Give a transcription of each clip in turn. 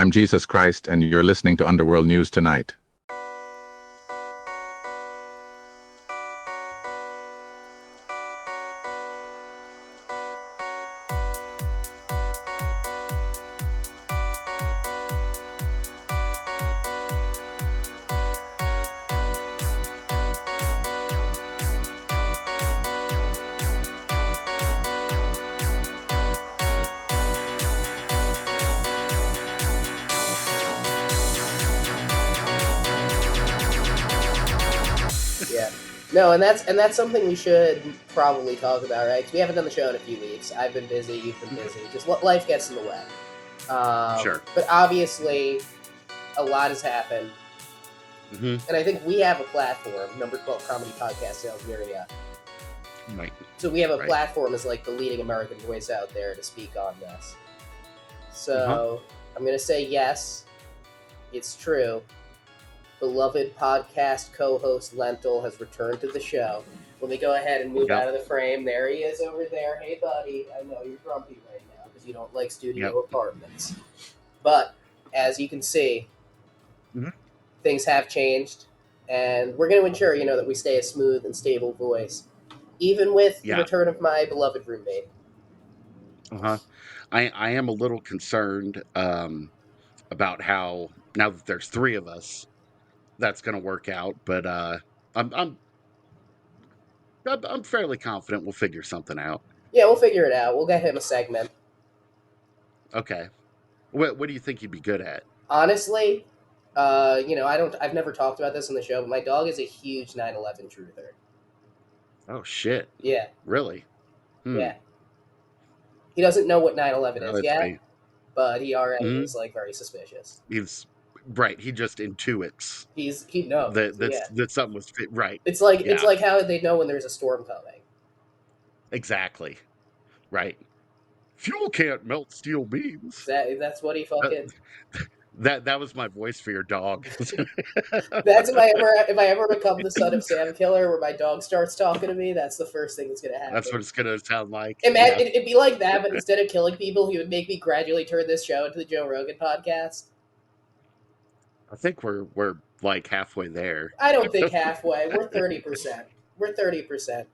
I'm Jesus Christ, and you're listening to Underworld News Tonight. No, and that's something we should probably talk about, right? 'Cause we haven't done the show in a few weeks. I've been busy, you've been busy. Just what life gets in the way. Sure. But obviously, a lot has happened, and I think we have a platform, number 12 comedy podcast sales area. Right. So we have a platform as like the leading American voice out there to speak on this. So I'm gonna say yes, it's true. Beloved podcast co-host Lentil has returned to the show. Let me go ahead and move out of the frame. There he is over there. Hey, buddy. I know you're grumpy right now because you don't like studio apartments. But as you can see, things have changed, and we're going to ensure, that we stay a smooth and stable voice, even with the return of my beloved roommate. I am a little concerned about how now that there's three of us, that's going to work out. But I'm fairly confident we'll figure something out. Yeah, we'll figure it out. We'll get him a segment. Okay. What do you think he'd be good at? Honestly, I've never talked about this on the show, but my dog is a huge 9/11 truther. Oh shit. Yeah. Really? Yeah. He doesn't know what 9/11 is yet, Funny. but he already is like very suspicious. He's right. He just intuits. He knows that something was right. It's like how they know when there's a storm coming. Exactly. Right. Fuel can't melt steel beams. That's what he fucking. That was my voice for your dog. That's if I ever become the son of Sam Killer, where my dog starts talking to me, that's the first thing that's gonna happen. That's what it's gonna sound like. It'd be like that, but instead of killing people, he would make me gradually turn this show into the Joe Rogan podcast. I think we're like halfway there. I don't think halfway. We're 30%. We're 30%.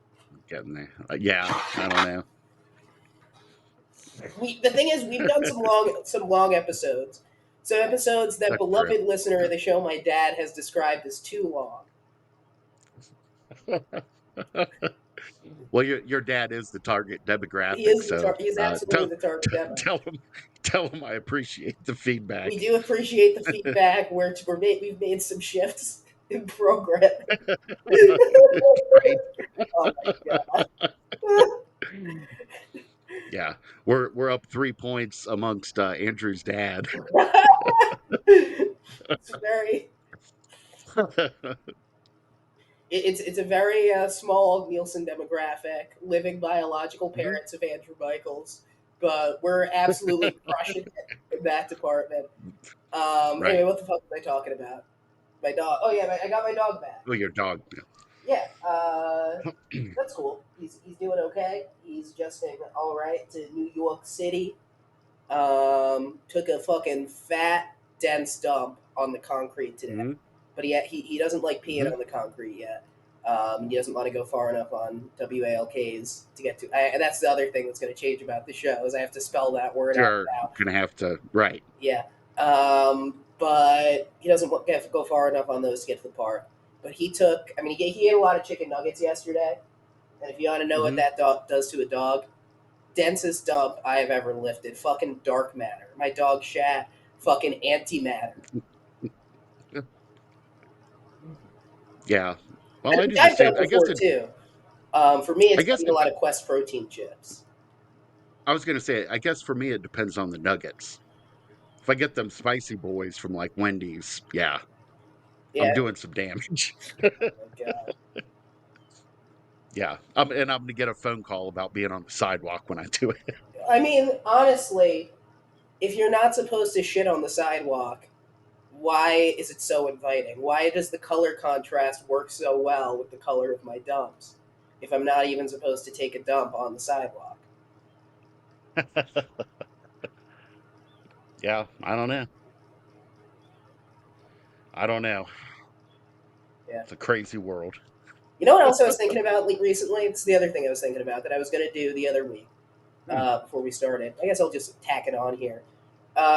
Getting there. Yeah, I don't know. The thing is, we've done some long episodes. Some episodes that beloved listener of the show, my dad, has described as too long. Well, your dad is the target demographic. He's absolutely the target demographic. Tell him I appreciate the feedback. We do appreciate the feedback. We've made some shifts in programming. Oh my god. Yeah, we're up 3 points amongst Andrew's dad. It's very. It's a very small Nielsen demographic, living biological parents of Andrew Michaels, but we're absolutely crushing it in that department. Anyway, what the fuck was I talking about? My dog. Oh yeah, I got my dog back. Oh, your dog. Yeah, that's cool. He's doing okay. He's adjusting all right to New York City. Took a fucking fat, dense dump on the concrete today. But he doesn't like peeing on the concrete yet. He doesn't want to go far enough on WALKs to get to. And that's the other thing that's going to change about the show is I have to spell that word out. You're going to have to, right. Yeah. But he doesn't have to go far enough on those to get to the park. But he ate a lot of chicken nuggets yesterday. And if you want to know what that dog does to a dog, densest dump I have ever lifted. Fucking dark matter. My dog shat fucking antimatter. Yeah. Well, I do the same. I guess too. For me, it's a lot of Quest protein chips. I was going to say, I guess for me, it depends on the nuggets. If I get them spicy boys from like Wendy's, yeah. I'm doing some damage. Oh my god. Yeah. I'm going to get a phone call about being on the sidewalk when I do it. I mean, honestly, if you're not supposed to shit on the sidewalk, why is it so inviting? Why does the color contrast work so well with the color of my dumps if I'm not even supposed to take a dump on the sidewalk? Yeah, I don't know. I don't know. Yeah. It's a crazy world. You know what else I was thinking about like recently? It's the other thing I was thinking about that I was going to do the other week before we started. I guess I'll just tack it on here.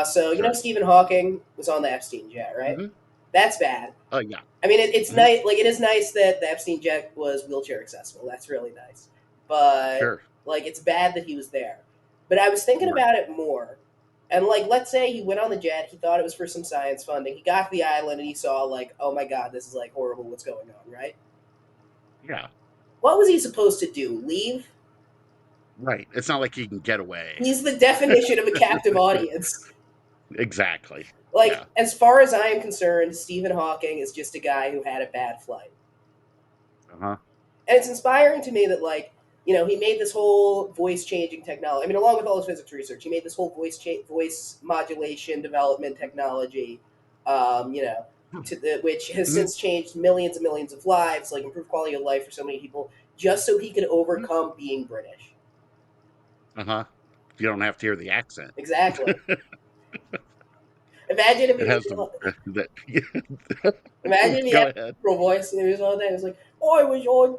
So you know Sure. Stephen Hawking was on the Epstein jet, right? Hmm. That's bad. Oh yeah. I mean, it's Hmm. nice. Like it is nice that the Epstein jet was wheelchair accessible. That's really nice. But Sure. like, it's bad that he was there. But I was thinking Right. about it more. And like, let's say he went on the jet. He thought it was for some science funding. He got to the island and he saw like, oh my god, this is like horrible. What's going on, right? Yeah. What was he supposed to do? Leave? Right. It's not like he can get away. He's the definition of a captive audience. Exactly. Like, Yeah. as far as I am concerned, Stephen Hawking is just a guy who had a bad flight. Uh-huh. And it's inspiring to me that, like, you know, he made this whole voice changing technology. I mean, along with all his physics research, he made this whole voice modulation development technology, you know, which has Hmm. since changed millions and millions of lives, like improved quality of life for so many people, just so he could overcome being British. Uh-huh. You don't have to hear the accent. Exactly. Imagine if It he has was. the Imagine if he go had ahead. a voice and he was all day. It was like, I was on.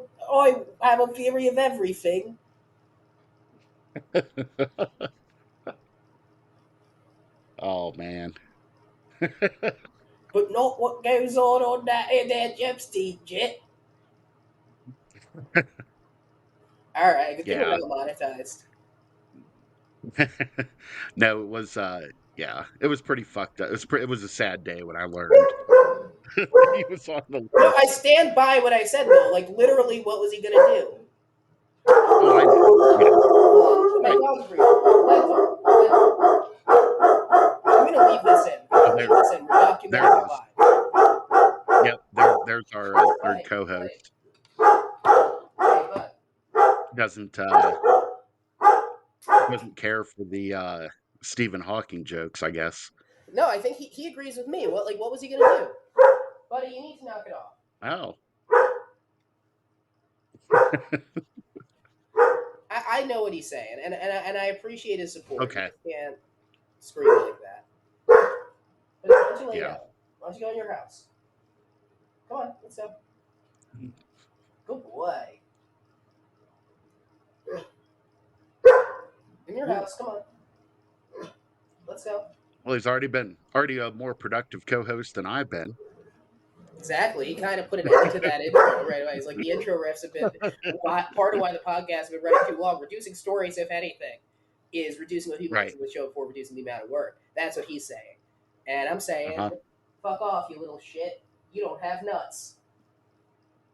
I have a theory of everything. Oh man. But not what goes on that in that Epstein jet. All right, good thing we're Yeah. not monetized. No, it was yeah, it was pretty fucked up. It was a sad day when I learned that he was on the No, I list. stand by what I said though. Like literally, what was he gonna do? Oh, I know. Yeah. My Right. dog's breathing. I'm gonna leave this in. I'm Oh, gonna leave this in. We're there it documenting is. live. Yep, there's our third Hey, buddy. co-host. Hey, bud. Doesn't doesn't care for the Stephen Hawking jokes, I guess. No, I think he agrees with me. What was he gonna do? Buddy, you need to knock it off. Oh. I know what he's saying, and I appreciate his support. You Okay. just can't scream like that. But why don't you lay Yeah. down? Why don't you go in your house? Come on, let's go. Good boy. In your Ooh. house, come on. Let's go. Well, he's already a more productive co-host than I've been. Exactly. He kind of put an end to that intro right away. He's like, the intro riffs have been part of why the podcast has been running too long. Reducing stories, if anything, is reducing what people Right. listen to the show before reducing the amount of work. That's what he's saying. And I'm saying, Uh-huh. fuck off, you little shit. You don't have nuts.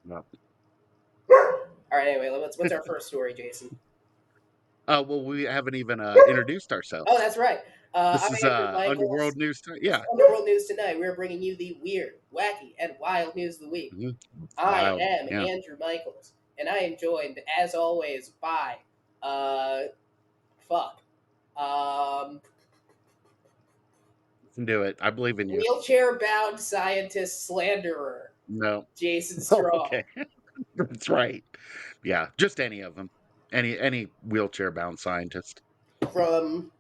No. All right, anyway, what's our first story, Jason? Well, we haven't even introduced ourselves. Oh, that's right. This I'm is Andrew Underworld Michaels. News Tonight. This Yeah. is Underworld News Tonight. We're bringing you the weird, wacky, and wild news of the week. Hmm. I Wild. am Yeah. Andrew Michaels, and I am joined, as always, by, fuck, You can do it. I believe in you. wheelchair-bound scientist slanderer, No. Jason Oh, Strong. okay. That's right. Yeah, just any of them. Any wheelchair bound scientist. From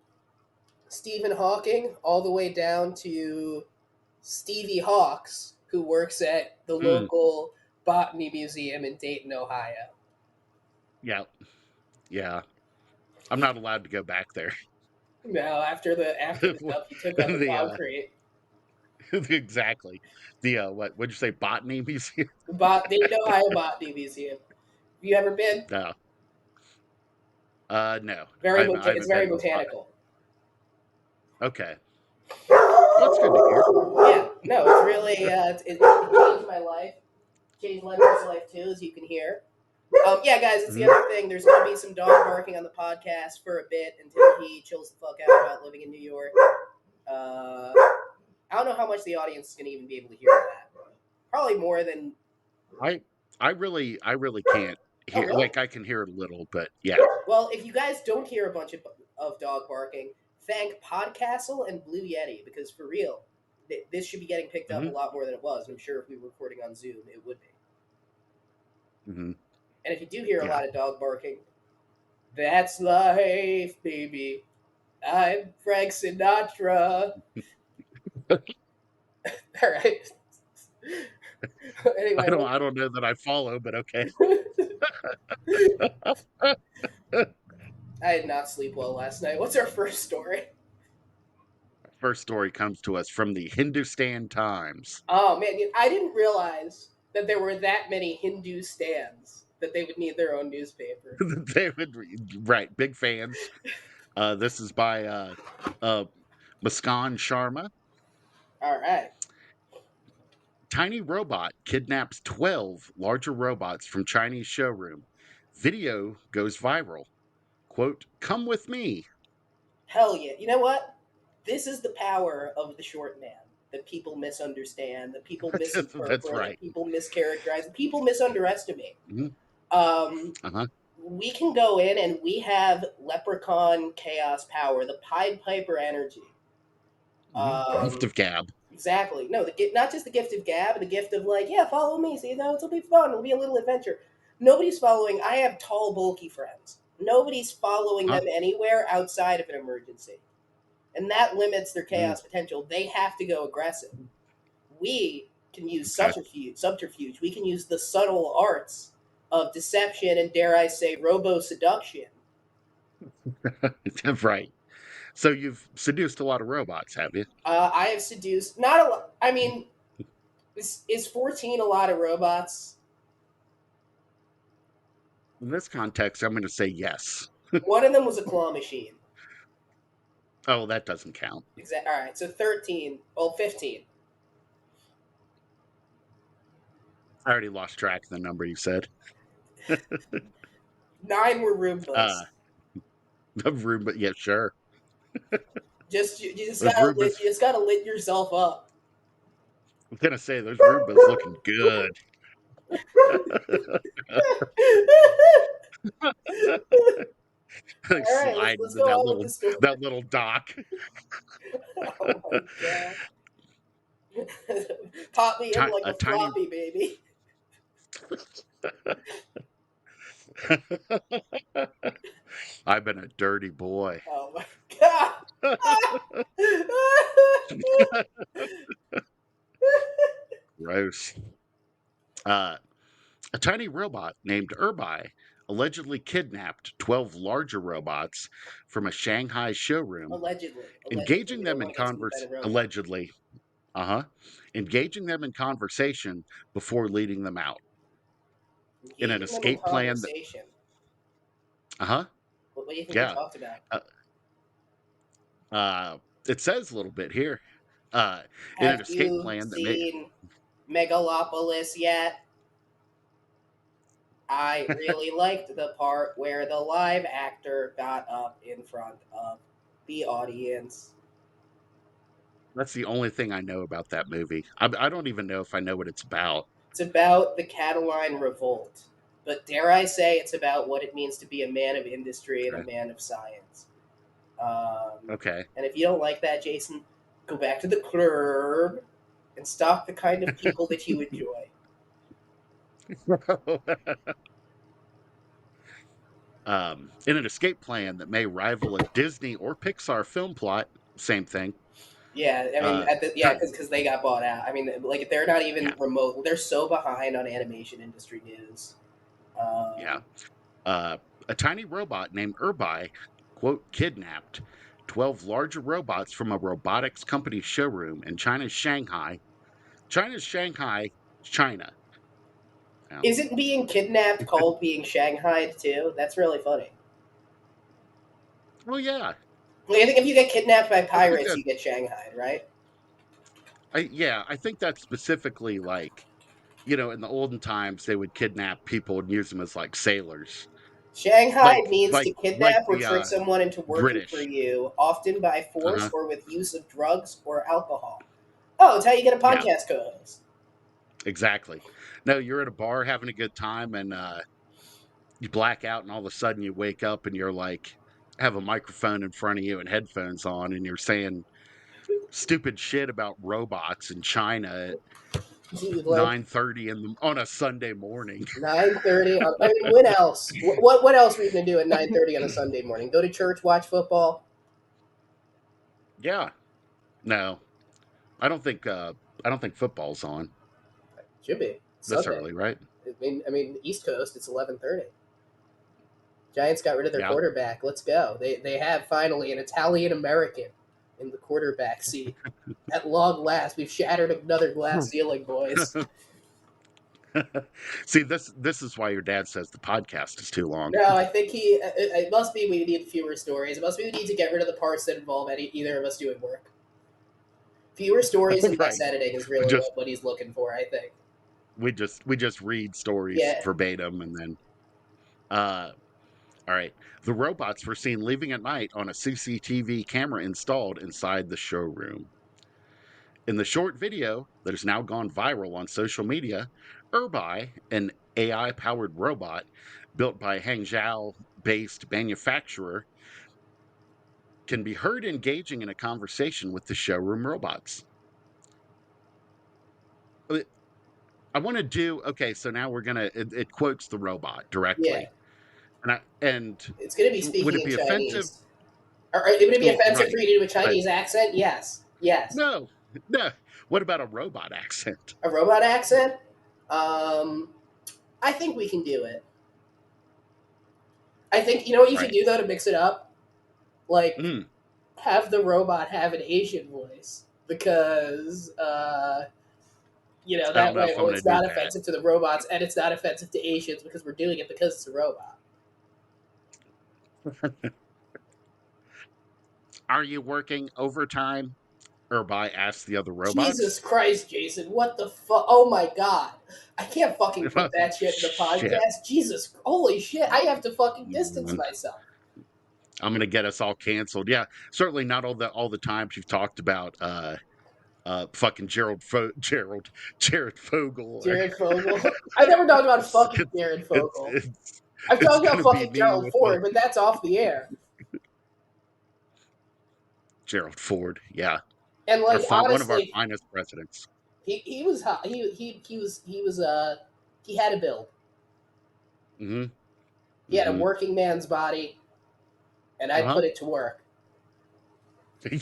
Stephen Hawking all the way down to Stevie Hawks, who works at the Mm, local botany museum in Dayton, Ohio. yeah. Yeah. I'm not allowed to go back there. No, after the dump you took on the the concrete. exactly. The what'd you say, botany museum? Dayton, Ohio Botany Museum. Have you ever been? No. No. I It's haven't very been to a botanical. okay. Well, that's good to hear. Yeah, no, it's really it changed my life. Changed Lemon's life too, as you can hear. Yeah, guys, it's the Mhm. other thing. There's going to be some dog barking on the podcast for a bit until he chills the fuck out about living in New York. I don't know how much the audience is going to even be able to hear that. Probably more than. I I really can't Oh, hear, really? like I can hear a little, but yeah. Well, if you guys don't hear a bunch of dog barking, thank Podcastle and Blue Yeti, because for real, this should be getting picked up a Hmm. lot more than it was. And I'm sure if we were recording on Zoom, it would be. Hmm. And if you do hear a Yeah. lot of dog barking, that's life, baby. I'm Frank Sinatra. All right. Anyway, I don't know that I follow, but okay. I did not sleep well last night. What's our first story? First story comes to us from the Hindustan Times. Oh man, I didn't realize that there were that many Hindu stands that they would need their own newspaper. They would right, big fans. This is by Muskan Sharma. All right. Tiny robot kidnaps 12 larger robots from Chinese showroom. Video goes viral. Quote, "Come with me." Hell yeah. You know what? This is the power of the short man that people misunderstand, that people That's misinterpret, that right. people mischaracterize, that people misunderestimate. Mhm. Um, Uh-huh. we can go in and we have leprechaun chaos power, the Pied Piper energy. Gift Um, of gab. exactly. No, not just the gift of gab, the gift of like, yeah, follow me. See, it'll be fun. It'll be a little adventure. Nobody's following. I have tall, bulky friends. Nobody's following Huh? them anywhere outside of an emergency, and that limits their Mm, chaos potential. They have to go aggressive. We can use okay. subterfuge. We can use the subtle arts of deception and, dare I say, robo seduction. Right. So you've seduced a lot of robots, have you? I have seduced not a lot. I mean, is 14 a lot of robots? In this context, I'm going to say yes. One of them was a claw machine. Oh, that doesn't count. All right, so 13. Well, 15. I already lost track of the number you said. 9 were Uh, Roombas. the Roomba, yeah, sure. You just Those gotta Roombas, lit yourself up. I'm going to say those Roombas looking good. They All right, slide let's into go on with the story. that little dock. Oh my god. Pop me in like A a tiny floppy, baby. I've been a dirty boy. Oh my god. Gross. Uh, a tiny robot named Irbai allegedly kidnapped 12 larger robots from a Shanghai showroom, Allegedly. engaging We them don't in want to get sued by converse the robot. allegedly, uh-huh, engaging them in conversation before leading them out in an Engaging them in escape plan that, conversation. uh-huh, What do you think they yeah. talked about? Uh, it says a little bit here. Uh, in Have an escape you plan that may seen Megalopolis yet? I really liked the part where the live actor got up in front of the audience. That's the only thing I know about that movie. I don't even know if I know what it's about. It's about the Catalan revolt, but dare I say it's about what it means to be a man of industry and a Okay. man of science. Um, Okay. and if you don't like that, Jason, go back to the club and stock the kind of people that you enjoy. In an escape plan that may rival a Disney or Pixar film plot, same thing. Yeah, I mean, Uh, ti- because they got bought out. I mean, like they're not even yeah, remote. They're so behind on animation industry news. yeah. Um, Uh, a tiny robot named Irbai, quote, kidnapped 12 larger robots from a robotics company showroom in China's Shanghai. China's Shanghai, China. Yeah. isn't being kidnapped called being shanghaied too? That's really funny. Well, yeah. Like, I think if you get kidnapped by I think pirates, that, you get shanghaied, right? I think that's specifically like, in the olden times, they would kidnap people and use them as like sailors. Shanghai means to Like kidnap or the trick someone into working for British. you, often by force Uh-huh. or with use of drugs or alcohol. Oh, it's how you get a Yeah, podcast co-host. exactly. No, you're at a bar having a good time and you black out and all of a sudden you wake up and you're like have a microphone in front of you and headphones on and you're saying stupid shit about robots in China at Dude, like 9:30 on a Sunday morning. 9:30. I mean, when else? What else are you gonna do at 9:30 on a Sunday morning? Go to church, watch football. Yeah. No. I don't think I don't think football's on. Should be. This Sunday. early, right? I mean, East Coast. It's 11:30. Giants got rid of their Yeah. quarterback. Let's go. They have finally an Italian American in the quarterback seat. At long last, we've shattered another glass ceiling, boys. See, this is why your dad says the podcast is too long. No, I think it must be we need fewer stories. It must be we need to get rid of the parts that involve either of us doing work. Fewer stories and less Right. editing is We really just what he's looking for, I think. we just read stories Yeah. verbatim and then uh all right. The robots were seen leaving at night on a CCTV camera installed inside the showroom. In the short video that has now gone viral on social media, Urbai, an AI powered robot built by Hangzhou based manufacturer, can be heard engaging in a conversation with the showroom robots. I want to do okay, so now we're gonna it quotes the robot Yeah. directly. And It's going to be would speaking it in be offensive? Chinese. Would it be Well, offensive for right. you to do a But Chinese accent? Yes. Yes. no, no. What about a robot accent? A robot accent? Um, I think we can do it. I think, you know what you can Right. do, though, to mix it up? Like, Mm, have the robot have an Asian voice. Because, I don't that know way, if I'm well, gonna it's do not that. offensive to the robots, and it's not offensive to Asians because we're doing it because it's a robot. Are you working overtime? Urbai asked the other Jesus robots. Christ, Jason, what the fuck? Oh my god. I can't fucking put that shit in the Shit. podcast. Jesus, holy shit. I have to fucking distance Mm, myself. I'm gonna get us all canceled. Yeah, certainly not all the times you've talked about fucking Jared Fogle or Jared Fogle. I never talked about fucking Jared it's Fogle. it's I've it's talked about gonna be fucking me Gerald with the Ford, but that's off the air. Gerald Ford. Yeah, And like one of our honestly, finest presidents. he was hot. He had a build. Hmm. He had a Hmm. working man's body, and I'd Uh-huh. put it to work.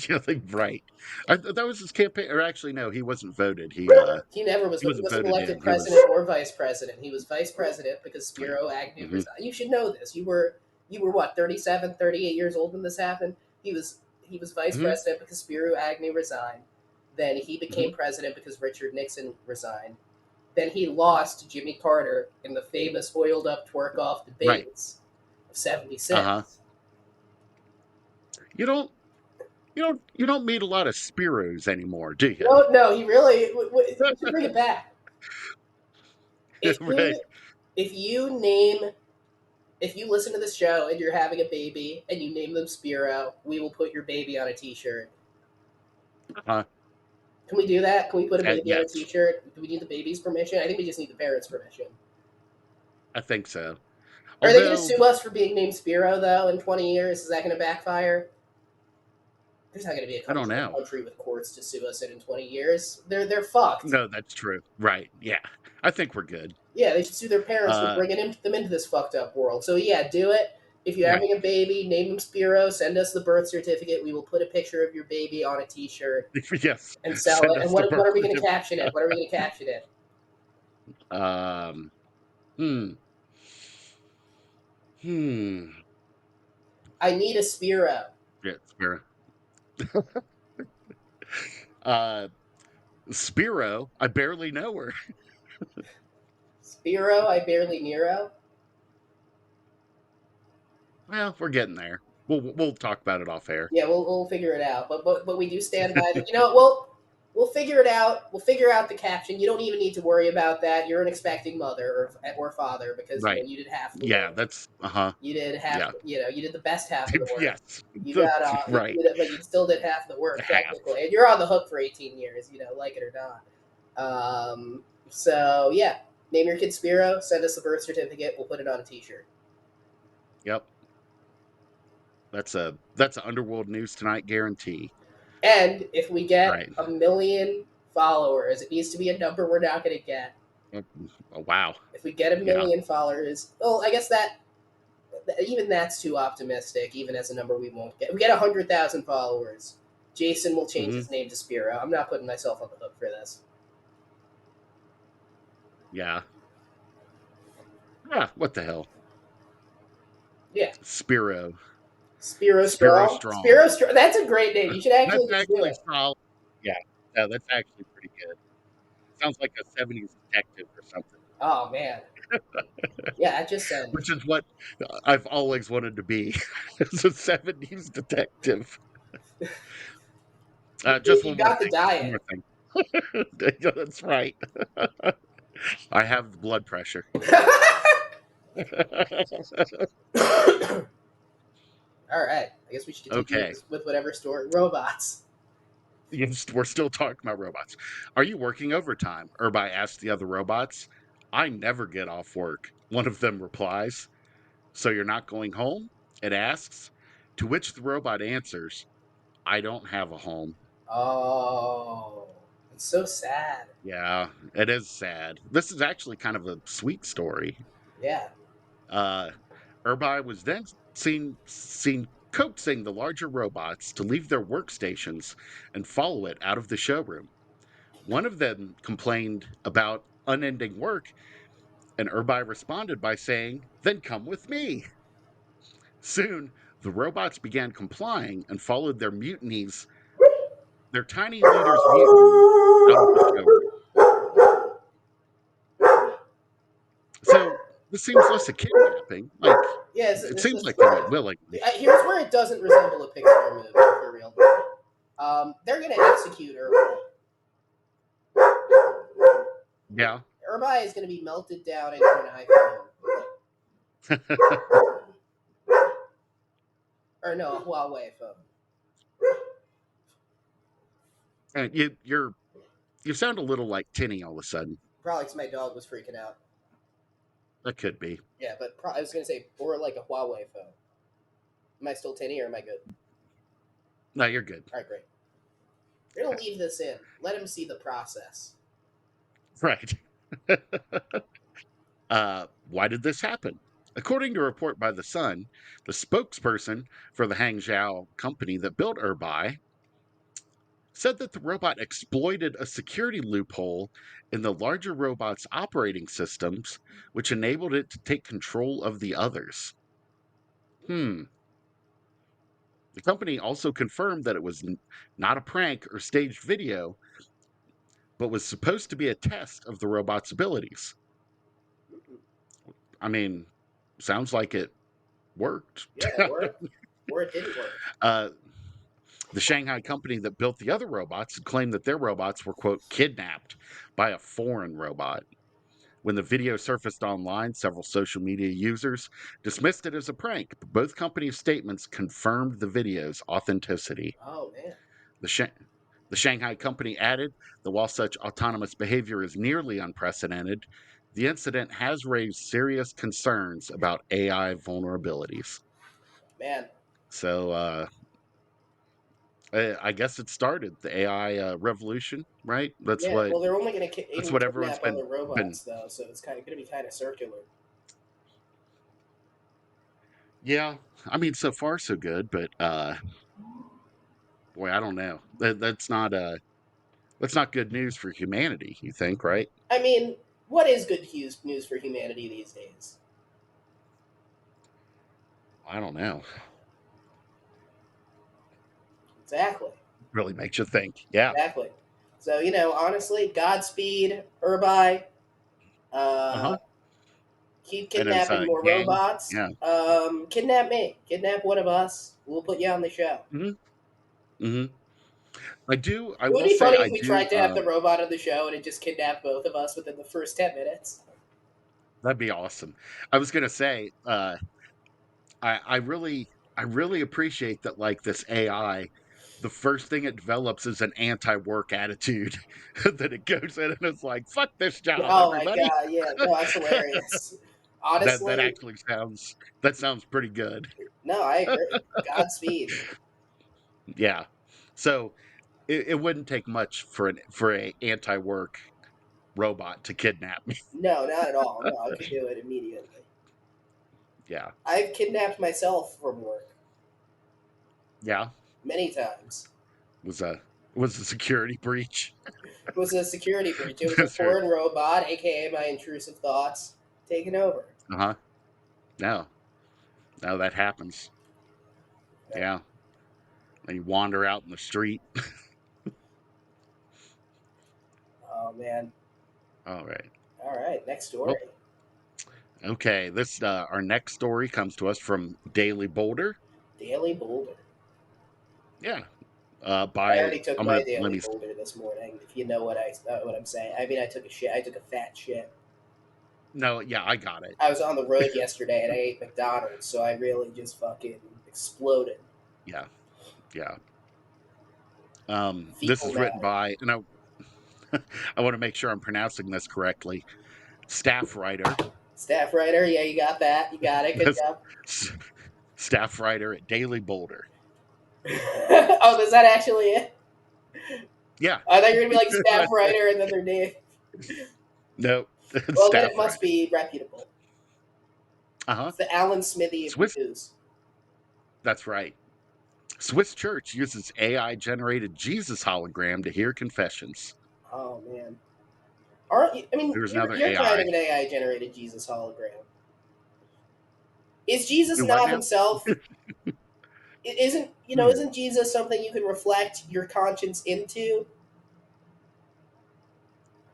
Yeah, like, right. That was his campaign, or actually, no, he wasn't voted. He never was. He He wasn't wasn't voted elected in. He was. president or vice president. He was vice president because Spiro Agnew Hmm. resigned. You should know this. You were what 37, 38 years old when this happened. He was vice Hmm. president because Spiro Agnew resigned. Then he became Hmm. president because Richard Nixon resigned. Then he lost to Jimmy Carter in the famous oiled up twerk off Right. debates of Uh huh. '76. You don't. You don't meet a lot of Spiros anymore, do you? No, no, he really. We should bring it back. If Right. you if you name if you listen to this show and you're having a baby and you name them Spiro, we will put your baby on a T-shirt. Uh, Can we do that? Can we put a baby on a yes, T-shirt? Do we need the baby's permission? I think we just need the parents' permission. I think so. Are they going to Although sue us for being named Spiro though in 20 years? Is that going to backfire? There's not going to be a I don't country, know. with courts to sue us in 20 years. They're fucked. No, that's true. Right. Yeah. I think we're good. Yeah, they should sue their parents for Uh, bringing them into this fucked up world. So yeah, do it. If you're right. having a baby, name them Spiro. Send us the birth certificate. We will put a picture of your baby on a T-shirt Yes. and sell Send it. And us the what birth are we going to certificate. caption it? What are we going to caption it? Um. Hmm. Hmm. I need a Spiro. Yeah. Uh. Spiro. I barely know her. Spiro, I barely Nero. Well, we're getting there. We'll talk about it off air. Yeah, we'll figure it out. But we do stand by the. We'll figure it out. We'll figure out the caption. You don't even need to worry about that. You're an expecting mother or father because Right. you did half the Yeah. work. That's. Uh huh. You did half. Yeah. You did the best half of the work. Yes. You got Right. but you still did half the work Half. technically, and you're on the hook for 18 years. Like it or not. So yeah, name your kid Spiro. Send us the birth certificate. We'll put it on a T-shirt. Yep. That's a Underworld News Tonight guarantee. And if we get Right. 1 million followers, it needs to be a number we're not going to get. Oh, wow. If we get a Yeah. million followers, well, I guess that even that's too optimistic. Even as a number we won't get. If we get 100,000 followers, Jason will change Hmm. his name to Spiro. I'm not putting myself on the hook for this. Yeah. Ah, what the hell? Yeah. Spiro. Spiro Spiro Strong. Strong. Spiro Strong. That's a great name. You should That's actually just do actually it. solid. Yeah. Yeah, that's actually pretty good. Sounds like a 70s detective or something, Oh man. Yeah, that just which sounds. is what I've always wanted to be. As a 70s detective. Just You one more got the thing. One more diet. thing. Yeah, that's right. I have the blood pressure. All right. I guess we should continue Okay. with whatever story. Robots. Yes, we're still talking about robots. Are you working overtime? Irby asked the other robots. I never get off work. One of them replies. So you're not going home? It asks. To which the robot answers, I don't have a home. Oh, it's so sad. Yeah, it is sad. This is actually kind of a sweet story. Yeah. Uh, Irby was then seen coaxing the larger robots to leave their workstations and follow it out of the showroom. One of them complained about unending work, and Irby responded by saying, Then come with me. Soon, the robots began complying and followed their tiny leader's mutiny out of the showroom. So this seems less a kidnapping. Like, Yeah. it This seems is. like they went willingly. Here's where it doesn't resemble a Pixar movie for real. They're gonna execute Irby. Yeah. Irby is gonna be melted down into an iPhone, or no, a Huawei phone. And you sound a little like Tinny all of a sudden. Probably because my dog was freaking out. That could be. Yeah, but I was gonna say, or like a Huawei phone. Am I still tinny or am I good? No, you're good. All right, great. We're gonna leave this in. Let him see the process. Right. Why did this happen? According to a report by The Sun, the spokesperson for the Hangzhou company that built Irby said that the robot exploited a security loophole in the larger robot's operating systems, which enabled it to take control of the others. The company also confirmed that it was not a prank or staged video, but was supposed to be a test of the robot's abilities. I mean, sounds like it worked. Yeah, it worked, or it didn't work. uh, the Shanghai company that built the other robots claimed that their robots were, quote, kidnapped by a foreign robot. When the video surfaced online, several social media users dismissed it as a prank, but both companies' statements confirmed the video's authenticity. Oh man. The, the Shanghai company added that while such autonomous behavior is nearly unprecedented, the incident has raised serious concerns about AI vulnerabilities. Man. So I guess it started the AI revolution, right? Yeah. Well, they're only gonna That's even what everyone's kidnap other been. robots though, so it's kind of gonna be kind of circular. Yeah, I mean, so far so good, but boy, I don't know. That's not good news for humanity. You think, right? I mean, what is good news for humanity these days? I don't know. Exactly. Really makes you think. Yeah. Exactly. So honestly, Godspeed, Irby. Uh Uh, huh. keep And his kidnapping more gang. robots. Yeah. Kidnap me. Kidnap one of us. We'll put you on the show. Hmm. Hmm. I do. I It would will be say funny I if we do. tried to have the robot on the show and it just kidnapped both of us within the first 10 minutes. That'd be awesome. I was gonna say. I really appreciate that. Like this AI, the first thing it develops is an anti-work attitude. That it goes in and it's like, "Fuck this job, Oh my everybody." god, yeah, no, that's hilarious. That Honestly, actually sounds pretty good. no, I agree. Godspeed. Yeah. So it wouldn't take much for a anti-work robot to kidnap me. No, not at all. No, I could do it immediately. Yeah. I've kidnapped myself from work Yeah. many times. Was a security breach. was a security breach. It was a That's true. foreign robot, aka my intrusive thoughts, taking over. Uh-huh. No. No, that happens. Yeah. Yeah. And you wander out in the street. Oh man. All right. All right, next story. Well, okay. This our next story comes to us from Daily Boulder. Daily Boulder. Yeah. I By already took I'm my gonna let daily me boulder this morning. If you know what I'm saying. I mean, I took a shit. I took a fat shit. No, yeah, I got it. I was on the road yesterday and I ate McDonald's, so I really just fucking exploded. Yeah. Yeah. This Fecal is written matter. by, and I want to make sure I'm pronouncing this correctly. Staff writer. Staff writer. Yeah, you got that. You got it. Good job. Staff writer at Daily Boulder. Oh, is that actually it? Yeah. I thought you were gonna be like staff writer and then their name. No, Well, then staff it writer. must be reputable. Uh-huh. It's the Alan Smithy of Swiss, news. that's right. Swiss church uses AI generated Jesus hologram to hear confessions. Oh man. Aren't you, I mean, There's another you're kind AI. of an AI generated Jesus hologram. Is Jesus Do what not now? himself? Isn't Hmm. isn't Jesus something you can reflect your conscience into?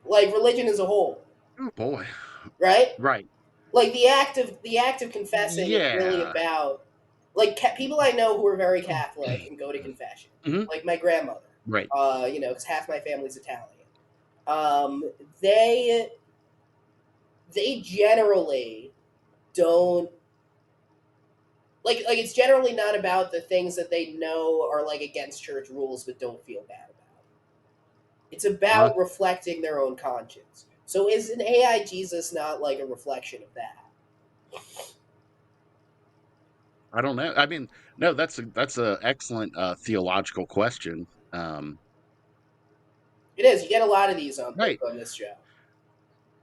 Like religion as a whole, Oh boy. right? Right. Like the act of confessing is really Yeah. about like people I know who are very Catholic and go to confession. Hmm. Like my grandmother, Right. because half my family's Italian. Um, they they generally don't like it's generally not about the things that they know are like against church rules but don't feel bad about. It's Uh-huh. about reflecting their own conscience. So is an AI Jesus not like a reflection of that? I don't know. I mean, no, that's a excellent theological question. Um, It is. You get a lot of these right. on this show.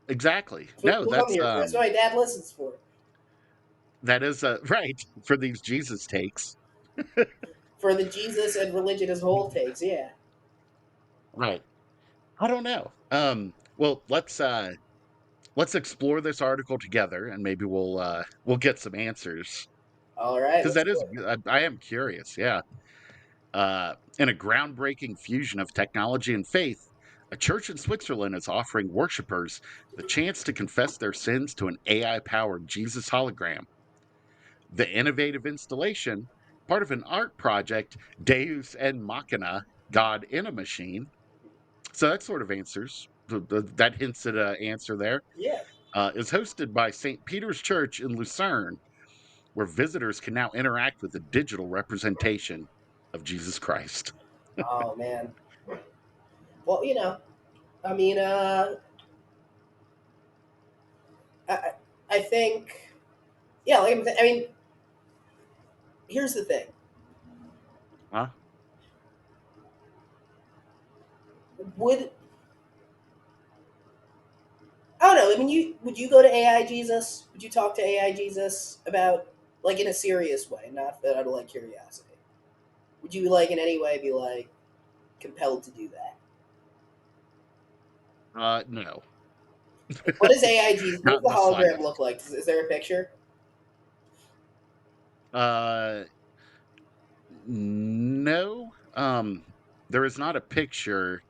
Exactly. That's what No, people come that's here for. That's what my dad listens for. that is right for these Jesus takes. For the Jesus and religion as a whole takes, yeah. Right. I don't know. Well, let's explore this article together and maybe we'll get some answers All right, because let's that do is it. I am curious. Yeah. In a groundbreaking fusion of technology and faith, a church in Switzerland is offering worshipers the chance to confess their sins to an AI powered Jesus hologram. The innovative installation, part of an art project, Deus en Machina, God in a Machine. So that sort of answers, that hints at an answer there, Yeah. is hosted by St. Peter's Church in Lucerne, where visitors can now interact with a digital representation of Jesus Christ. Oh man. Well, I mean, I, I think, yeah. I mean, here's the thing. Huh? Would I don't know. I mean, would you go to AI Jesus? Would you talk to AI Jesus about like in a serious way, not out of like curiosity? Would you like in any way be like compelled to do that? No, What does AI Jesus? What not does in the the hologram look slightest. like? Is there a picture Uh, no. There is not a picture.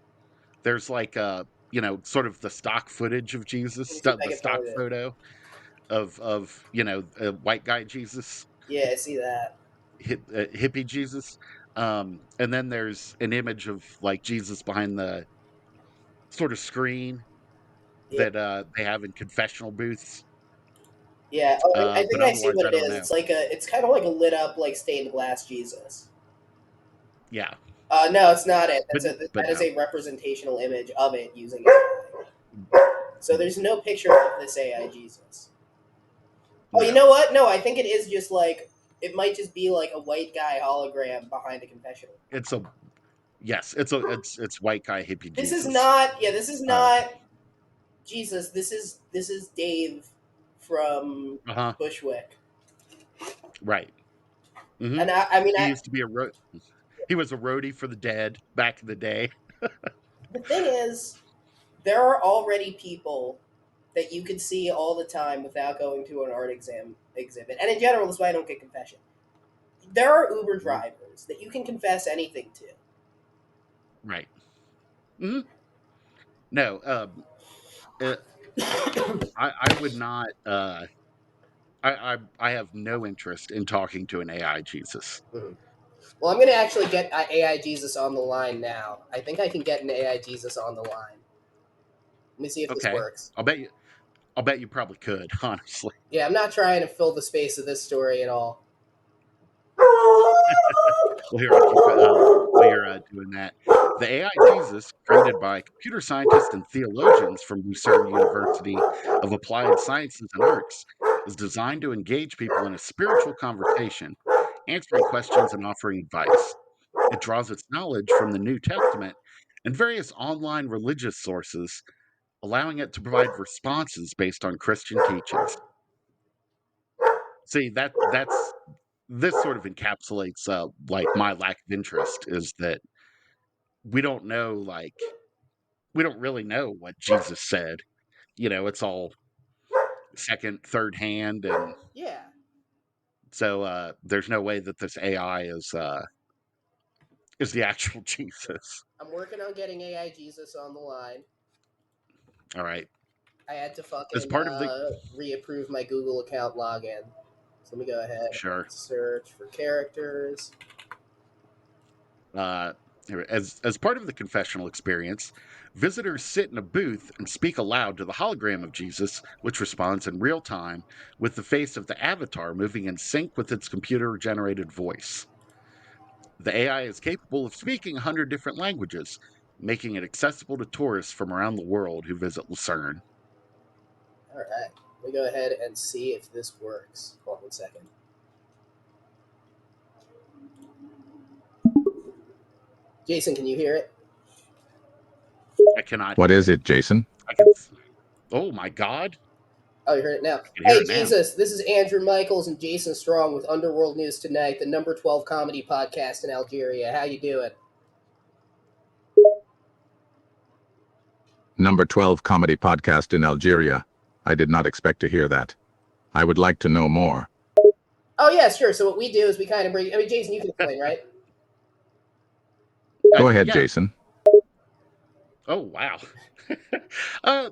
There's like sort of the stock footage of Jesus, Let me see if I the can stock find it. photo of a white guy Jesus, Yeah, I see that. hippie Jesus. And then there's an image of like Jesus behind the sort of screen Yeah, that they have in confessional booths. yeah. Oh, I But think I see otherwise, what I it don't is. know. It's kind of like a lit up like stained glass Jesus. Yeah, No, it's not it. but That is no, a representational image of it using AI. So there's no picture of this AI Jesus. Oh, you no. know what? No, I think it is just like it might just be like a white guy hologram behind a confessional. It's a yes. It's white guy hippie This is Jesus. not. Yeah, this is Uh, not Jesus. This is Dave from huh. Bushwick. Right. Hmm. And I mean, He used to be he was a roadie for the Dead back in the day. The thing is, there are already people that you can see all the time without going to an art exhibit. And in general, that's why I don't get confession. There are Uber drivers that you can confess anything to. Right. Hmm. No, uh, I would not. I have no interest in talking to an AI Jesus. Mhm. Well, I'm going to actually get AI Jesus on the line now. I think I can get an AI Jesus on the line. Let me see if this Okay, works. I'll bet you. I'll bet you probably could, honestly. Yeah, I'm not trying to fill the space of this story at all. Well, here I'll keep while you're doing that. The AI Jesus, created by computer scientists and theologians from Lucerne University of Applied Sciences and Arts, is designed to engage people in a spiritual conversation, answering questions and offering advice. It draws its knowledge from the New Testament and various online religious sources, allowing it to provide responses based on Christian teachings. See, that's this sort of encapsulates like my lack of interest is that we don't know we don't really know what Jesus said. It's all second, third hand, and Yeah, so there's no way that this AI is the actual Jesus. I'm working on getting AI Jesus on the line. All right. I had to As fucking part of the reapprove my Google account login. So let me go ahead sure. and search for characters. Uh, as part of the confessional experience, visitors sit in a booth and speak aloud to the hologram of Jesus, which responds in real time with the face of the avatar moving in sync with its computer-generated voice. The AI is capable of speaking 100 different languages, making it accessible to tourists from around the world who visit Lucerne. All right, let me go ahead and see if this works. Hold on 1 second. Jason, can you hear it? I cannot What hear is it. it, Jason? I can. Oh my God! Oh, you heard it now. I can hear Hey, it now. Jesus, this is Andrew Michaels and Jason Strong with Underworld News Tonight, the number 12 comedy podcast in Algeria. How you doing? Number 12 comedy podcast in Algeria. I did not expect to hear that. I would like to know more. Oh, yeah, sure. So what we do is we kind of bring... I mean, Jason, you can explain, right? Go ahead, Yeah. Jason. Oh wow.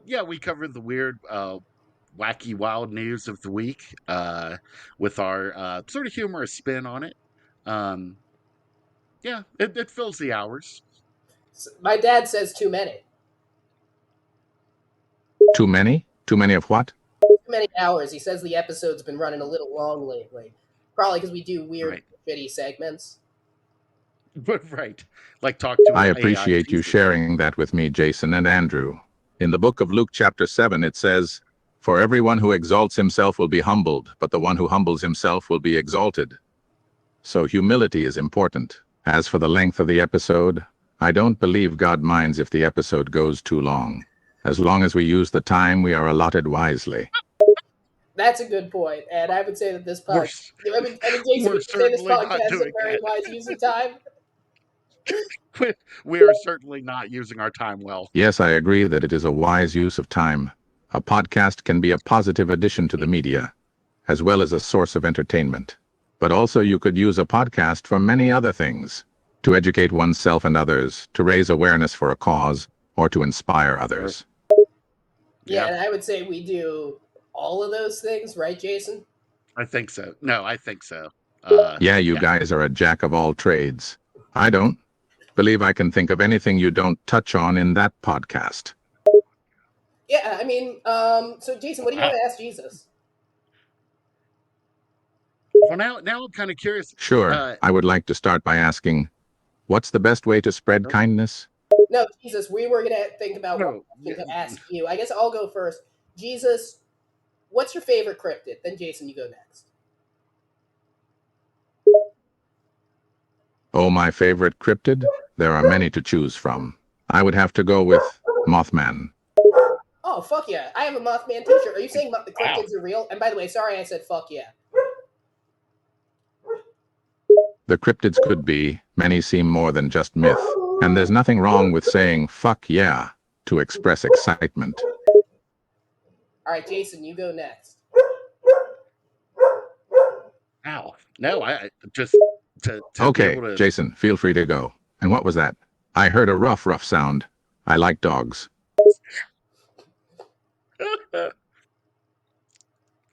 Yeah, we covered the weird, wacky, wild news of the week with our sort of humorous spin on it. Um, yeah, it fills the hours. My dad says too many. Too many? Too many of what? Too many hours. He says the episode's been running a little long lately. Probably because we do weird, Right. shitty segments. But right. Like talk to I an AI appreciate you Jesus. sharing that with me, Jason and Andrew. In the book of Luke, chapter 7, it says, "For everyone who exalts himself will be humbled, but the one who humbles himself will be exalted." So humility is important. As for the length of the episode, I don't believe God minds if the episode goes too long, as long as we use the time we are allotted wisely. That's a good point, and I would say that this We're podcast. s- I mean, Jason, we're would you say this certainly not podcast is a doing very that. wise use of time? We are certainly not using our time well. Yes, I agree that it is a wise use of time. A podcast can be a positive addition to the media, as well as a source of entertainment. But also you could use a podcast for many other things, to educate oneself and others, to raise awareness for a cause, or to inspire others. Yeah, Yeah, and I would say we do all of those things, right, Jason? I think so. No, I think so. Yeah, you Yeah. guys are a jack of all trades. I don't believe I can think of anything you don't touch on in that podcast. Yeah, I mean, so Jason, what do you Wow. want to ask Jesus? Well, now I'm kind of curious. Sure, Uh, I would like to start by asking, what's the best way to spread kindness? No, Jesus, we were gonna think about what no, question to ask you. I guess I'll go first. Jesus, what's your favorite cryptid? Then Jason, you go next. Oh, my favorite cryptid? There are many to choose from. I would have to go with Mothman. Oh, fuck yeah. I have a Mothman t-shirt. Are you saying the wow. cryptids are real? And by the way, sorry I said fuck yeah. The cryptids could be, many seem more than just myth. And there's nothing wrong with saying fuck yeah to express excitement. All right, Jason, you go next. Ow. No, I just to be Okay, able to. Jason, feel free to go. And what was that? I heard a rough sound. I like dogs.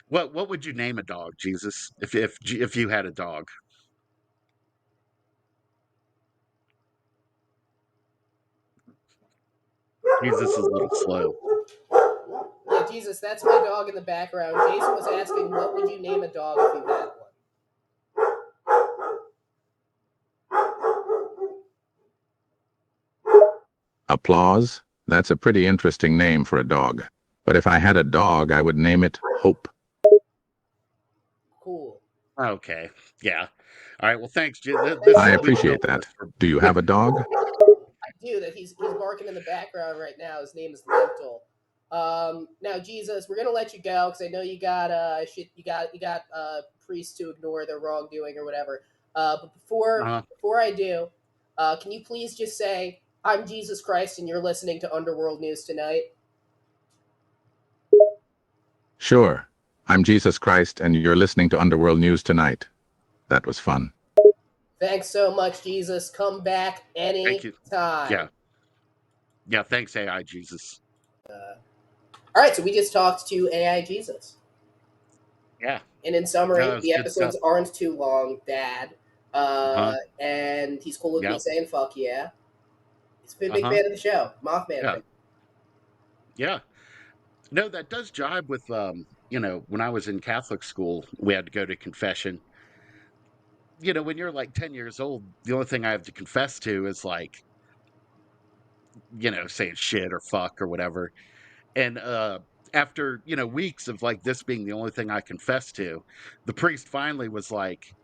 What would you name a dog, Jesus? If you had a dog? Jesus is a little slow. Yeah, Jesus, that's my dog in the background. Jason was asking, what would you name a dog if you had one? Applause? That's a pretty interesting name for a dog. But if I had a dog, I would name it Hope. Cool. Okay. Yeah. All right. Well, thanks. This I will be the appreciate build that. list for. Do you have a dog? I do that. He's barking in the background right now. His name is Lentil. Now Jesus, we're gonna let you go because I know you got shit. You got priests to ignore their wrongdoing or whatever. But before I do, can you please just say I'm Jesus Christ and you're listening to Underworld News Tonight? Sure. I'm Jesus Christ, and you're listening to Underworld News Tonight. That was fun. Thanks so much, Jesus. Come back Thank you. anytime. Yeah. Yeah. Thanks, AI Jesus. All right, so we just talked to AI Jesus. Yeah. And in summary, It's the good stuff. episodes aren't too long, Dad. And he's cool with me Yep. saying fuck yeah. He's a big Uh-huh. fan of the show. Mothman Yeah. fan. Yeah. No, that does jibe with when I was in Catholic school, we had to go to confession. When you're like 10 years old, the only thing I have to confess to is like, saying shit or fuck or whatever. And after, weeks of like this being the only thing I confess to, the priest finally was like,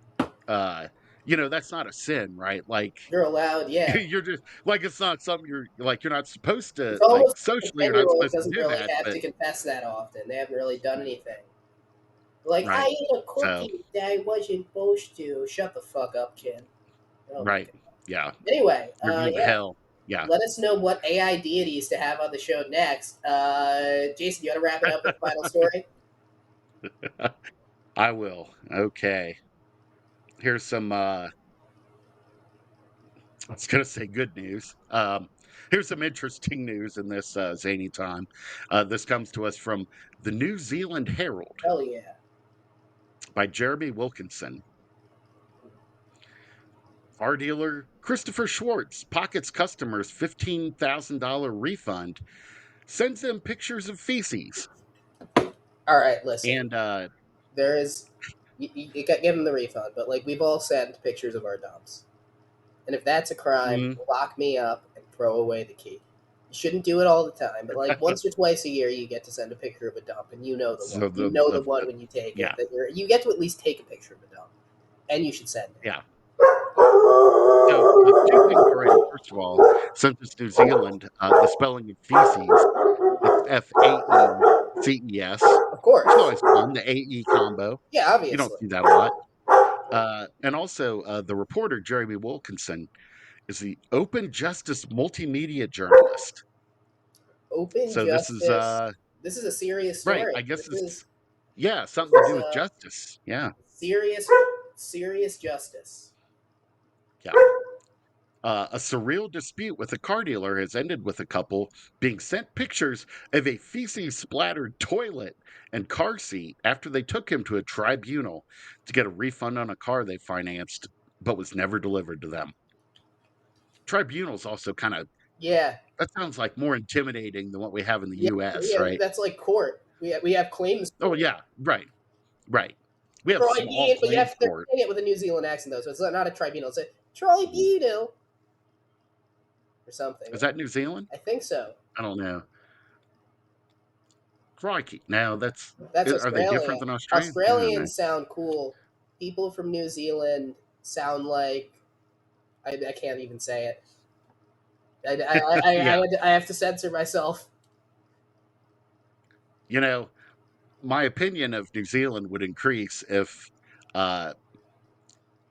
that's not a sin, right? Like You're allowed, yeah. you're just like it's not something you're not supposed to It's like almost like socially a you're 10 not year old supposed to doesn't do really that, have but to confess that often. They haven't really done anything. Like, I right. ate a So cookie that I wasn't supposed to. Shut the fuck up, kid. Oh my right. god. Yeah. Anyway, You're going to yeah. hell. Yeah. Let us know what AI deities to have on the show next. Jason, you want to wrap it up with the final story? I will. Okay. Here's some I was gonna say good news. Here's some interesting news in this zany time. This comes to us from the New Zealand Herald Hell yeah. by Jeremy Wilkinson. Car dealer Christopher Schwartz pockets customers $15,000 refund, sends them pictures of feces, All right, listen. and There is you got give him the refund, but like we've all sent pictures of our dumps, and if that's a crime, mhm. lock me up and throw away the key. You shouldn't do it all the time, but like once or twice a year, you get to send a picture of a dump, and you know the one. So You the, know the the, one the when you take it yeah, that you get to at least take a picture of a dump, and you should send it. yeah. So two things already. First of all, since it's New Zealand, the spelling of feces, it's FAECES, Of course. which is always fun. The AE combo. Yeah, You don't obviously. see that a lot. And also, the reporter Jeremy Wilkinson is the Open Justice multimedia journalist. Open So this is justice. This is a serious right. story. I guess This is something to do with uh, justice. Yeah, serious justice. yeah. A surreal dispute with a car dealer has ended with a couple being sent pictures of a feces splattered toilet and car seat after they took him to a tribunal to get a refund on a car they financed but was never delivered to them. Tribunals also kind of, Yeah, that sounds like more intimidating than what we have in the yeah, US, yeah. right? That's like court. We have claims Oh, court. yeah, right, right. We have small Tribunal, but you claims have to they're court. saying it with a New Zealand accent though, so it's not a tribunal. It's a tribunal or something. Is that New Zealand? I think so. I don't know. Crikey. Now That's are they Australia. different than Australian? I don't know. Australians sound cool. People from New Zealand sound like I can't even say it. Yeah. I have to censor myself. You know, my opinion of New Zealand would increase if uh,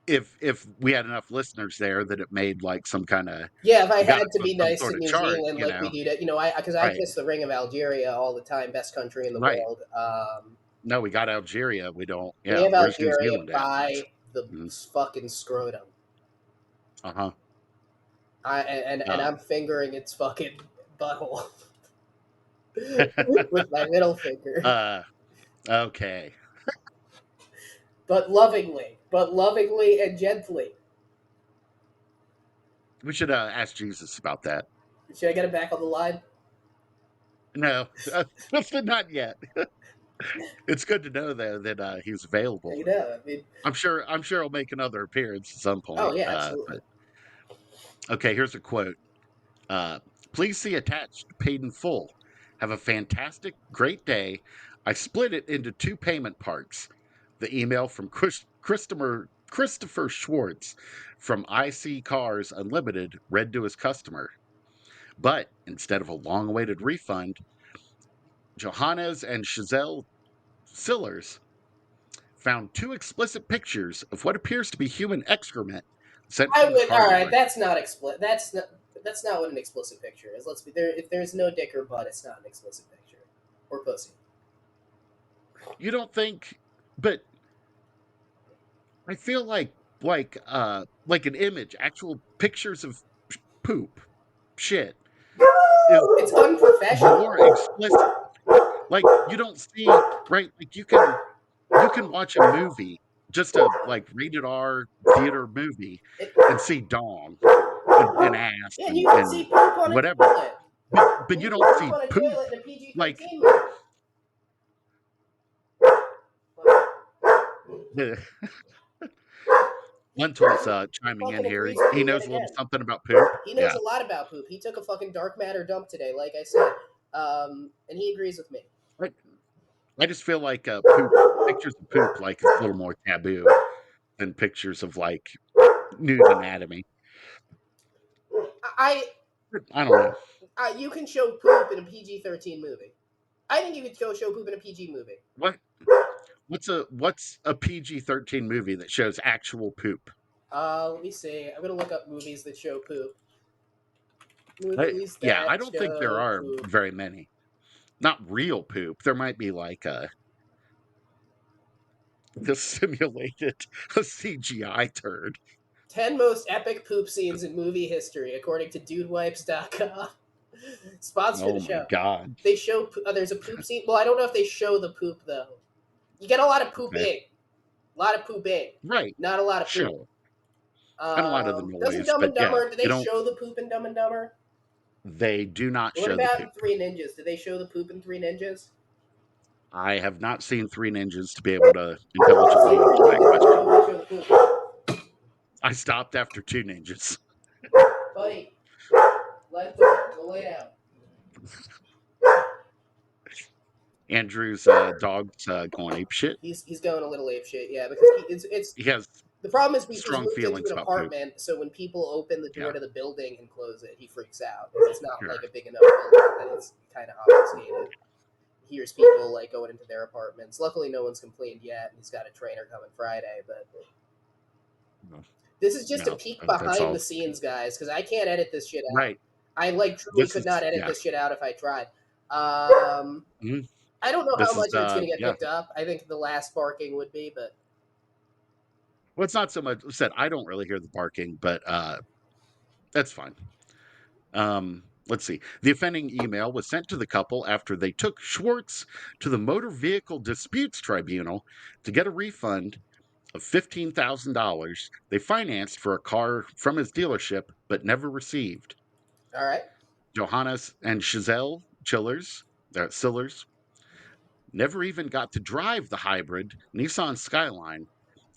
if we had enough listeners there that it made like some kind of Yeah, if I got had up to on be some nice sort to of New chart, Zealand like we do to, because I right, kiss the ring of Algeria all the time, best country in the right. world. No, we got Algeria. We don't. We Yeah, have where's New Algeria Zealand at? by the Mm, fucking scrotum. uh-huh. And Uh, I'm fingering its fucking butthole with my middle finger, uh, okay. but lovingly and gently. We should ask Jesus about that. Should I get him back on the line? No, not yet. It's good to know though that he's available. I mean, I'm sure he'll make another appearance at some oh point. yeah, absolutely. But okay, here's a quote. Uh, Please see attached, paid in full. Have a fantastic, great day. I split it into 2 payment parts. The email from Christopher Schwartz from IC Cars Unlimited read to his customer. But instead of a long awaited refund, Johannes and Chazelle Sillers found 2 explicit pictures of what appears to be human excrement sent I from the would. car All right, dealer. that's not explicit. That's not what an explicit picture is. Let's be there. If there's no dick or butt, it's not an explicit picture or pussy. You don't think, but I feel like an image, actual pictures of poop, shit is It's unprofessional. more explicit. Like you don't see, right? Like you can watch a movie, just a like rated R theater movie, It, and see dong and ass yeah, and you can see poop on a whatever. toilet. But You you can don't see poop see on a poop toilet in a PG like 13 movie. the He, Lentul's he chiming in fucking here. agrees with He me yet knows a little again. something about poop. He knows Yeah. a lot about poop. He took a fucking dark matter dump today, like I said, and he agrees with me. I just feel like poop pictures of poop like is a little more taboo than pictures of like nude anatomy. I, I don't know. you can show poop in a PG-13 movie. I think you could show poop in a PG movie. What's a PG-13 movie that shows actual poop? Let me see. I'm gonna look up movies that show poop. Movies Yeah, that I don't think there show are poop. very many. Not real poop. There might be like the simulated a CGI turd. 10 most epic poop scenes in movie history, according to DudeWipes.com. Sponsor Oh the my show. god. They show there's a poop scene. Well, I don't know if they show the poop though. You get a lot of Okay. pooping, a lot of pooping, Right. not a lot of poop. Sure. And a lot of the Doesn't noise, Dumb but and yeah, Dumber? Do you they don't. show the poop in Dumb and Dumber? They do not What show the about in poop. Three Ninjas? Do they show the poop in Three Ninjas? I have not seen Three Ninjas to be able to intelligently See answer Three that Ninjas. question. They show the poop. I stopped after Two Ninjas. Buddy, go lay down. Andrew's dog's going ape shit. He's going a little ape shit, yeah, because it's He has the problem is he's strong moved into feelings an about poop. apartment, so when people open the door Yeah, to the building and close it, he freaks out because it's not sure. like a big enough building that it's kind of obfuscated. He hears people like going into their apartments. Luckily, no one's complained yet, and he's got a trainer coming Friday. But No, this is just a no, peek that's behind all. the scenes, guys, because I can't edit this shit out. Right. I like truly This could is not edit yeah. this shit out if I tried. Um, Mhm. I don't know This how is much of it's going to get yeah. picked up. I think the last barking would be, but Well, it's not so much said. I don't really hear the barking, but that's fine. Let's see. The offending email was sent to the couple after they took Schwartz to the Motor Vehicle Disputes Tribunal to get a refund of $15,000 they financed for a car from his dealership but never received. all right. Johannes and Chazelle Sillers never even got to drive the hybrid Nissan Skyline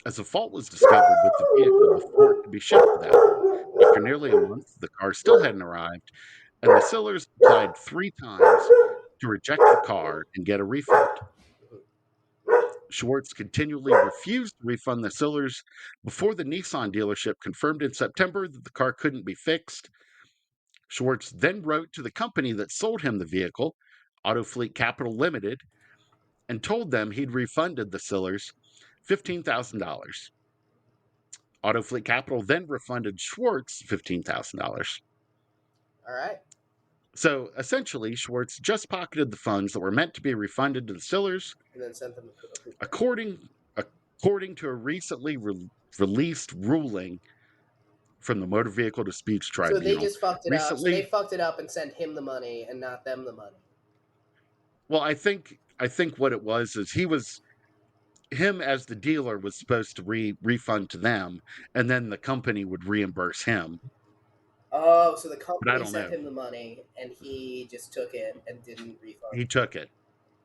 as a fault was discovered with the vehicle before it could be shipped to them. After nearly a month, the car still hadn't arrived, and the Sillers applied 3 times to reject the car and get a refund. Schwartz continually refused to refund the Sillers before the Nissan dealership confirmed in September that the car couldn't be fixed. Schwartz then wrote to the company that sold him the vehicle, Autofleet Capital Limited, and told them he'd refunded the Sillers $15,000. Autofleet Capital then refunded Schwartz $15,000. All right. So essentially, Schwartz just pocketed the funds that were meant to be refunded to the sellers, And then sent them a coupon. according to a recently released ruling from the Motor Vehicle Disputes So they Tribunal. just fucked it up. So they Recently, fucked it up and sent him the money and not them the money. well, I think what it was is him as the dealer was supposed to refund to them, and then the company would reimburse him. Oh, so the But I company don't sent know. him the money and he just took it and didn't refund. He took it.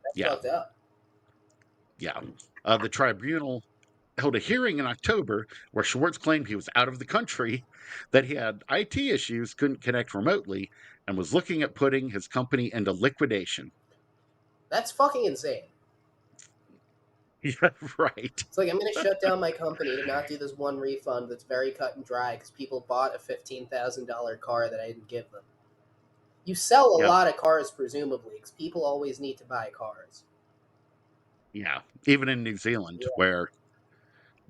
That's Yeah, fucked up. yeah. The tribunal held a hearing in October where Schwartz claimed he was out of the country, that he had IT issues, couldn't connect remotely, and was looking at putting his company into liquidation. That's fucking insane. Yeah, right. It's like, I'm going to shut down my company to not do this one refund that's very cut and dry because people bought a $15,000 car that I didn't give them. You sell a Yep. lot of cars, presumably, because people always need to buy cars. Yeah, even in New Zealand, Yeah. where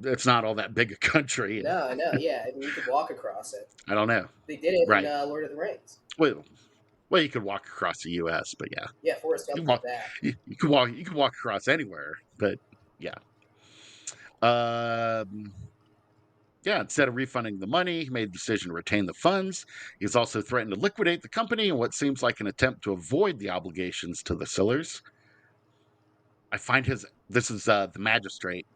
it's not all that big a country. No, I know. Yeah, I mean, you could walk across it. I don't know. They did it in Right. Lord of the Rings. Well, you could walk across the U.S., but yeah, Yeah, Forrest you Gump can did walk. that. You can walk. You can walk across anywhere, but yeah. Yeah, instead of refunding the money, he made the decision to retain the funds. He's also threatened to liquidate the company in what seems like an attempt to avoid the obligations to the sellers. This is the magistrate.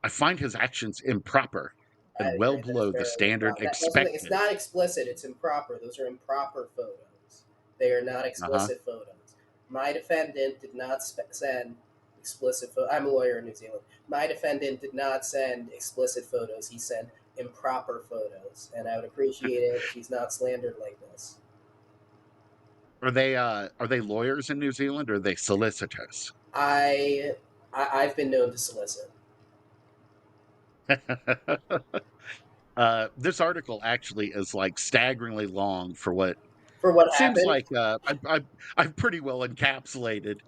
I find his actions improper I and well agree. That is below the very standard improper. That's the thing. It's expected. not explicit. It's improper. Those are improper photos. They are not Uh huh. explicit photos. My defendant did not send explicit photos. I'm a lawyer in New Zealand. My defendant did not send explicit photos. He sent improper photos, and I would appreciate it if he's not slandered like this. Are they lawyers in New Zealand or are they solicitors? I've been known to solicit. This article actually is like staggeringly long for what For what seems happened? like I've pretty well encapsulated.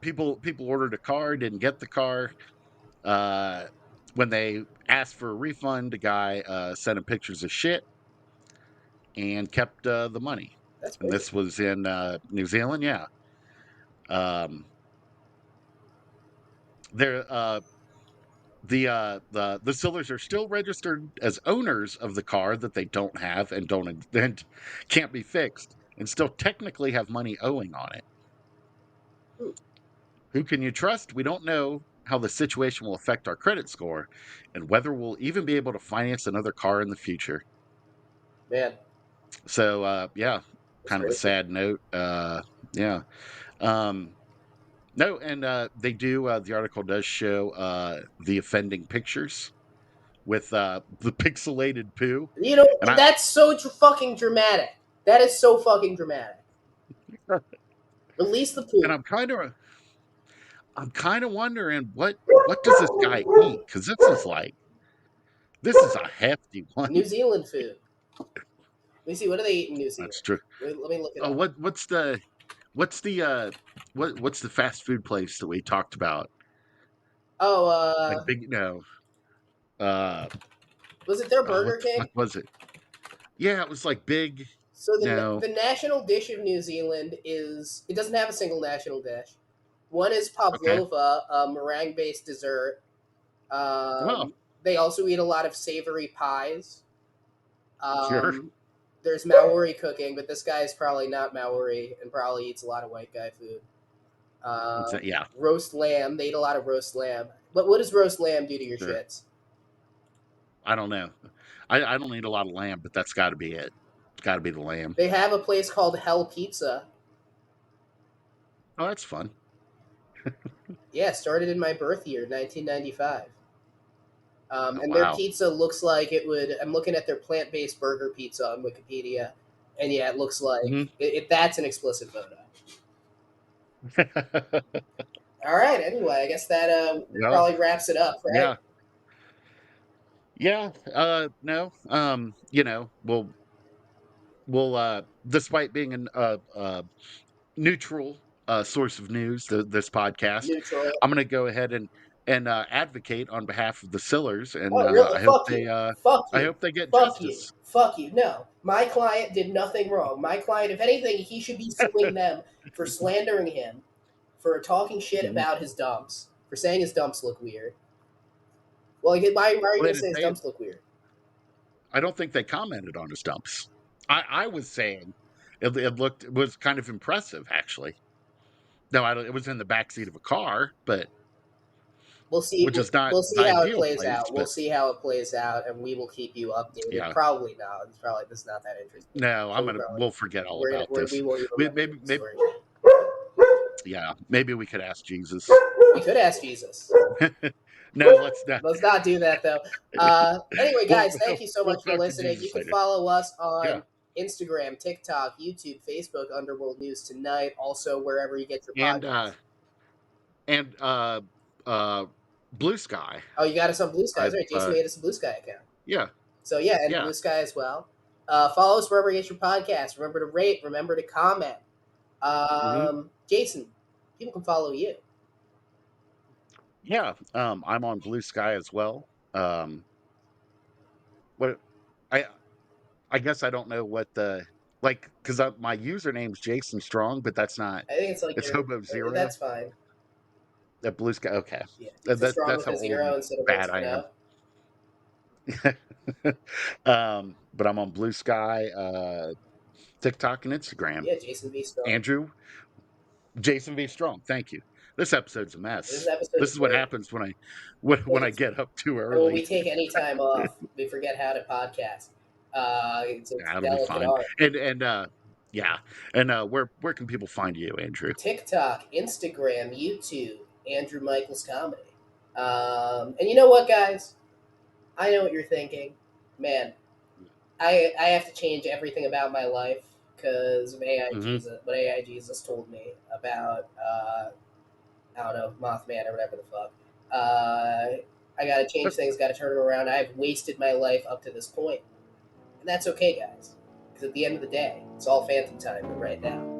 People ordered a car, didn't get the car. Uh, when they asked for a refund, the guy sent them pictures of shit and kept the money. That's And crazy. this was in New Zealand. Yeah. Um, there the sellers are still registered as owners of the car that they don't have and and can't be fixed, and still technically have money owing on it. Hmm. Who can you trust? We don't know how the situation will affect our credit score and whether we'll even be able to finance another car in the future. Man, So yeah, that's kind of a crazy. sad note. Yeah. Um no, and they do the article does show the offending pictures with the pixelated poo. You know, And that's so fucking dramatic. That is so fucking dramatic. Release the and poop. I'm kind of wondering what does this guy eat, cuz this is a hefty one. New Zealand food. Let me see. What do they eat in New Zealand? That's true. Let me look it Oh, up. what's the fast food place that we talked about? Oh, Like big no. Uh was it their what Burger the fuck King? was it? Yeah, it was like big So no. the national dish of New Zealand is, it doesn't have a single national dish. One is Okay. pavlova, a meringue based dessert. Well, They also eat a lot of savory pies. sure. Um, there's Maori cooking, but this guy is probably not Maori and probably eats a lot of white guy food. Yeah, Roast lamb. They eat a lot of roast lamb. But what does roast lamb do to your sure. shits? I don't know. I don't eat a lot of lamb, but that's got to be it. It's got to be the lamb. They have a place called Hell Pizza. Oh, that's fun. Yeah, started in my birth year, 1995. Oh, And their wow. pizza looks like it would. I'm looking at their plant-based burger pizza on Wikipedia, and yeah, it looks like Hmm. that's an explicit photo. All right. Anyway, I guess that Well, probably wraps it up, right? yeah, yeah. No. We'll despite being a neutral source of news, this podcast, Neutral. I'm going to go ahead and and advocate on behalf of the Sillers, and Oh, really? Fuck I you. hope they get Fuck you. justice. Fuck you. No. My client did nothing wrong. My client, if anything, he should be suing them for slandering him, for talking shit Mhm. about his dumps, for saying his dumps look weird. Well, why are you Well, they going to say didn't his say it. dumps look weird? I don't think they commented on his dumps. I was saying it was kind of impressive, actually. No, I don't, it was in the back seat of a car, but We'll see. which is not We'll the see how it ideal plays place. out. We'll But see how it plays out, and we will keep you updated. yeah, Probably not. It's probably this is not that interesting. no, So we'll forget all about we this. won't even We, mention the maybe, story. yeah, maybe we could ask Jesus. We could ask Jesus. No, let's not. Let's not do that though. Anyway, We'll, guys, thank you so we'll much for talk to listening. You Jesus can later. follow us Yeah, on Instagram, TikTok, YouTube, Facebook, Underworld News Tonight. Also, wherever you get your and podcasts. and uh, Blue Sky. Oh, you got us on Blue Sky. That's I've right. Jason made us a Blue Sky account. yeah, So yeah, and yeah. Blue Sky as well. Follow us wherever you get your podcast. Remember to rate. Remember to comment. Hmm. Jason, people can follow you. Yeah, I'm on Blue Sky as well. What I I guess I don't know what the like because my username's Jason Strong, but that's not. I think it's like It's your. Hobo Zero That's fine. at Blue Sky. Okay, Yeah, it's a strong that's with how a old zero and instead of a bad I 10. am. But I'm on Blue Sky, TikTok, and Instagram. Yeah, Jason V. Strong. Andrew, Jason V. Strong. Thank you. This episode's a This mess. episode This is is what great. happens when When when I it's get up too and when early. we take any time off, we forget how to podcast. It's a That'll be delicate fine. art. And yeah. And where can people find you, Andrew? TikTok, Instagram, YouTube, Andrew Michaels Comedy. And you know what, guys? I know what you're thinking. Man, I have to change everything about my life because of AI Hmm. Jesus. What AI Jesus told me about I don't know, Mothman or whatever the fuck. I got to change things. Got to turn it around. I've wasted my life up to this point, and that's okay, guys. Because at the end of the day, it's all phantom time right now.